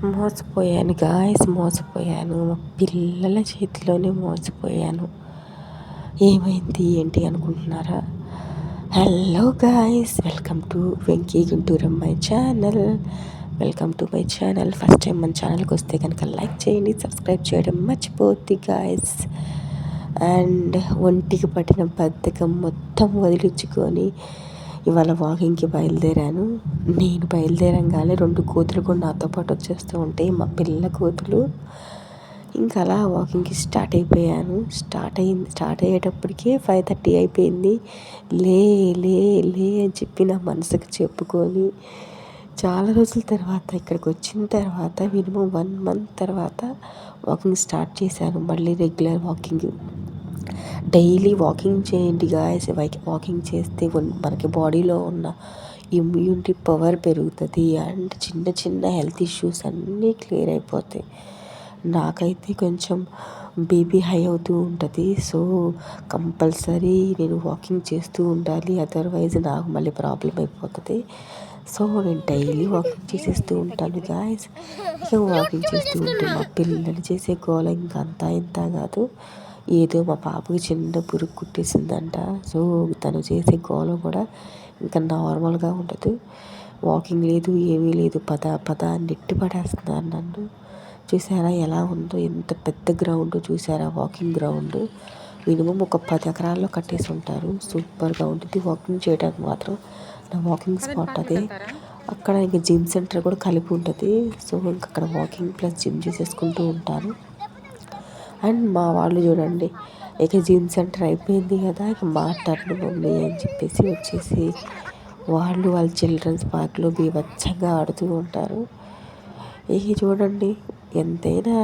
మోసపోయాను guys, మోసపోయాను. మా పిల్లల చేతిలోనే మోసపోయాను. ఏమైంది ఏంటి అనుకుంటున్నారా? Hello guys, welcome to Venky Guntur my channel. Welcome to my channel. First time మన ఛానల్కి వస్తే కనుక లైక్ చేయండి, సబ్స్క్రైబ్ చేయడం మర్చిపోద్ది గాయ్స్. అండ్ ఒంటికి పట్టిన బద్ధకం మొత్తం వదిలించుకొని ఇవాళ వాకింగ్కి బయలుదేరాను. నేను బయలుదేరంగానే 2 కోతులు కూడా నాతో పాటు వచ్చేస్తూ ఉంటాయి, మా పిల్ల కోతులు. ఇంకా అలా వాకింగ్కి స్టార్ట్ అయిపోయాను. స్టార్ట్ అయ్యేటప్పటికే 5:30 అయిపోయింది. లే లే లే అని చెప్పి నా మనసుకు చెప్పుకొని చాలా రోజుల తర్వాత ఇక్కడికి వచ్చిన తర్వాత మినిమం 1 మంత్ తర్వాత వాకింగ్ స్టార్ట్ చేశాను. మళ్ళీ రెగ్యులర్ వాకింగ్. డైలీ వాకింగ్ చేయండి గాయస్. వాకింగ్ చేస్తే మనకి బాడీలో ఉన్న ఇమ్యూనిటీ పవర్ పెరుగుతుంది అండ్ చిన్న చిన్న హెల్త్ ఇష్యూస్ అన్నీ క్లియర్ అయిపోతాయి. నాకైతే కొంచెం బీపీ హై అవుతూ ఉంటుంది. సో కంపల్సరీ నేను వాకింగ్ చేస్తూ ఉండాలి, అదర్వైజ్ నాకు మళ్ళీ ప్రాబ్లం అయిపోతుంది. సో నేను డైలీ వాకింగ్ చేసేస్తూ ఉంటాను గాయస్. ఇక వాకింగ్ చేస్తూ ఉంటే మా పిల్లలు చేసే గోల ఇంకా అంతా ఇంత కాదు. ఏదో మా పాపకి చిన్న పురుగు కుట్టేసిందంట. సో తను చేసే గోల కూడా ఇంకా నార్మల్గా ఉండదు. వాకింగ్ లేదు, ఏమీ లేదు, పద పద అని నెట్టి పడేస్తున్నారు నన్ను. చూసారా ఎలా ఉందో, ఎంత పెద్ద గ్రౌండ్ చూసారా వాకింగ్ గ్రౌండ్. మినిమం ఒక 10 ఎకరాల్లో కట్టేసి ఉంటారు. సూపర్గా ఉంటుంది వాకింగ్ చేయడానికి మాత్రం. నా వాకింగ్ స్పాట్ అదే. అక్కడ ఇంకా జిమ్ సెంటర్ కూడా కలిపి ఉంటుంది. సో ఇంక అక్కడ వాకింగ్ ప్లస్ జిమ్ చేసేసుకుంటూ ఉంటాను. అండ్ మా వాళ్ళు చూడండి, ఇక జిమ్ సెంటర్ అయిపోయింది కదా, ఇక మా టర్న్ మమ్మీ అని చెప్పేసి వచ్చేసి వాళ్ళ చిల్డ్రన్స్ పార్క్లో బీభత్సంగా ఆడుతూ ఉంటారు. ఇక చూడండి, ఎంతైనా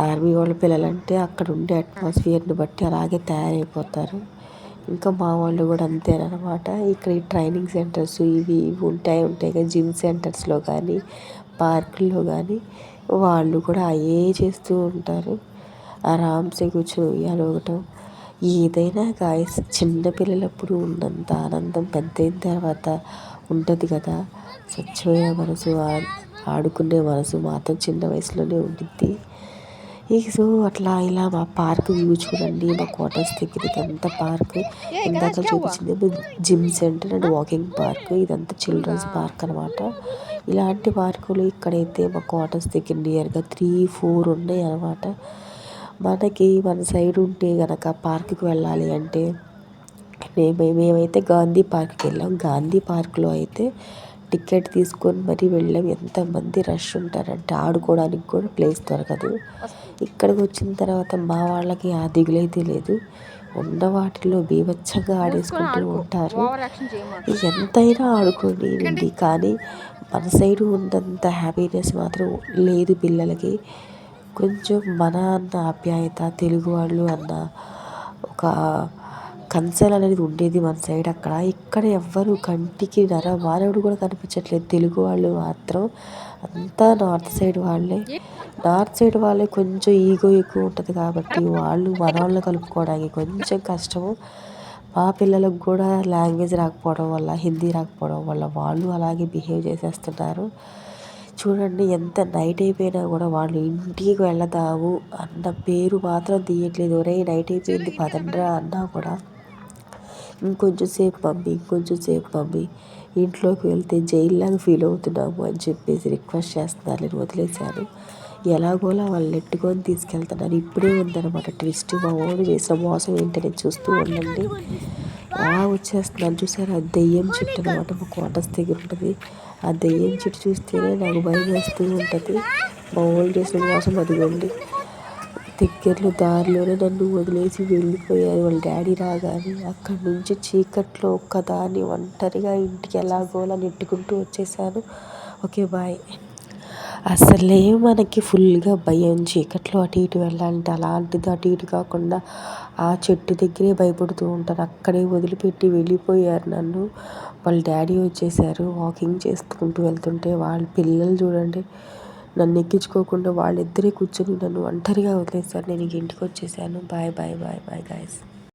ఆర్మీ వాళ్ళ పిల్లలంటే అక్కడ ఉండే అట్మాస్ఫియర్ని బట్టి అలాగే తయారైపోతారు. ఇంకా మా వాళ్ళు కూడా అంతేనమాట. ఇక్కడ ఈ ట్రైనింగ్ సెంటర్స్ ఇవి ఉంటాయి కదా, జిమ్ సెంటర్స్లో కానీ పార్కుల్లో కానీ వాళ్ళు కూడా అయ్యే చేస్తూ ఉంటారు. ఆరామ్సే కూర్చొని ఉయ్యాలూగటం. ఏదైనా గాయస్ చిన్నపిల్లలప్పుడు ఉన్నంత ఆనందం పెద్దయిన తర్వాత ఉంటుంది కదా. స్వచ్ఛమైన మనసు, ఆడుకునే మనసు మాత్రం చిన్న వయసులోనే ఉండిద్ది. సో అట్లా ఇలా మా పార్క్ వ్యూ చూడండి. మా క్వార్టర్స్ దగ్గర ఇదంతా పార్క్. ఇందాక చూపించింది gym centre and walking park. ఇదంతా చిల్డ్రన్స్ పార్క్ అనమాట. ఇలాంటి పార్కులు ఇక్కడైతే మా క్వార్టర్స్ దగ్గర నియర్గా 3-4 ఉన్నాయి అనమాట. మన సైడ్ ఉంటే కనుక పార్కుకి వెళ్ళాలి అంటే మేమైతే గాంధీ పార్క్కి వెళ్ళాం. గాంధీ పార్క్లో అయితే టికెట్ తీసుకొని మరీ వెళ్ళాం. ఎంతమంది రష్ ఉంటారంటే ఆడుకోవడానికి కూడా ప్లేస్ దొరకదు. ఇక్కడికి వచ్చిన తర్వాత మా వాళ్ళకి ఆ దిగులైతే లేదు. ఉన్న వాటిలో బీభత్సంగా ఆడేసుకుంటూ ఉంటారు. ఎంతైనా ఆడుకోనివ్వండి, కానీ మన సైడు ఉన్నంత హ్యాపీనెస్ మాత్రం లేదు పిల్లలకి. కొంచెం మన అన్న ఆప్యాయత, తెలుగు వాళ్ళు అన్న ఒక కన్సర్న్ అనేది ఉండేది మన సైడ్. ఇక్కడ ఎవ్వరు కంటికి మానవుడు కూడా కనిపించట్లేదు. తెలుగు వాళ్ళు మాత్రం అంతా నార్త్ సైడ్ వాళ్ళే కొంచెం ఈగో ఎక్కువ ఉంటుంది కాబట్టి వాళ్ళు మన వాళ్ళని కలుపుకోవడానికి కొంచెం కష్టము. మా పిల్లలకు కూడా లాంగ్వేజ్ రాకపోవడం వల్ల, హిందీ రాకపోవడం వల్ల వాళ్ళు అలాగే బిహేవ్ చేసేస్తున్నారు. చూడండి, ఎంత నైట్ అయిపోయినా కూడా వాళ్ళు ఇంటికి వెళదాము అన్న పేరు మాత్రం తీయట్లేదు. ఒరే నైట్ అయిపోయింది పదండ్రా అన్నా కూడా ఇంకొంచెం సేపు మమ్మీ ఇంట్లోకి వెళ్తే జైల్లాగా ఫీల్ అవుతున్నాము అని చెప్పేసి రిక్వెస్ట్ చేస్తున్నారు. నేను వదిలేశాను. ఎలాగోలా వాళ్ళు నెట్టుకొని తీసుకెళ్తున్నారు. ఇప్పుడే ఉందన్నమాట ట్విస్ట్. మా ఓడి చేసిన మోసం ఏంటని చూస్తూ ఉండండి. అలా వచ్చేస్తున్నాను. చూసారు, ఆ దెయ్యం చెట్టు అనమాట మా క్వార్టర్స్ దగ్గర ఉంటుంది. ఆ దెయ్యం చెట్టు చూస్తేనే నాకు భయం వేస్తూ ఉంటుంది. మా ఓడి చేసిన మోసం అదిగోండి. దగ్గరలో దారిలోనే నన్ను వదిలేసి వెళ్ళిపోయారు వాళ్ళ డాడీ రాగానే. అక్కడి నుంచి చీకట్లో ఒక్కదాన్ని ఒంటరిగా ఇంటికి ఎలాగోలా నెట్టుకుంటూ వచ్చేసాను. Okay bye. అసలే మనకి ఫుల్గా భయం చీకట్లో అటు ఇటు వెళ్ళాలంటే. అలాంటిది అటు ఇటు కాకుండా ఆ చెట్టు దగ్గరే భయపడుతూ ఉంటాను. అక్కడే వదిలిపెట్టి వెళ్ళిపోయారు నన్ను. వాళ్ళ డాడీ వచ్చేసారు. వాకింగ్ చేసుకుంటూ వెళ్తుంటే వాళ్ళ పిల్లలు చూడండి, నన్ను ఎక్కించుకోకుండా వాళ్ళిద్దరే కూర్చొని నన్ను ఒంటరిగా వదిలేశారు. నేను ఇంటికి వచ్చేసాను. Bye bye bye bye guys.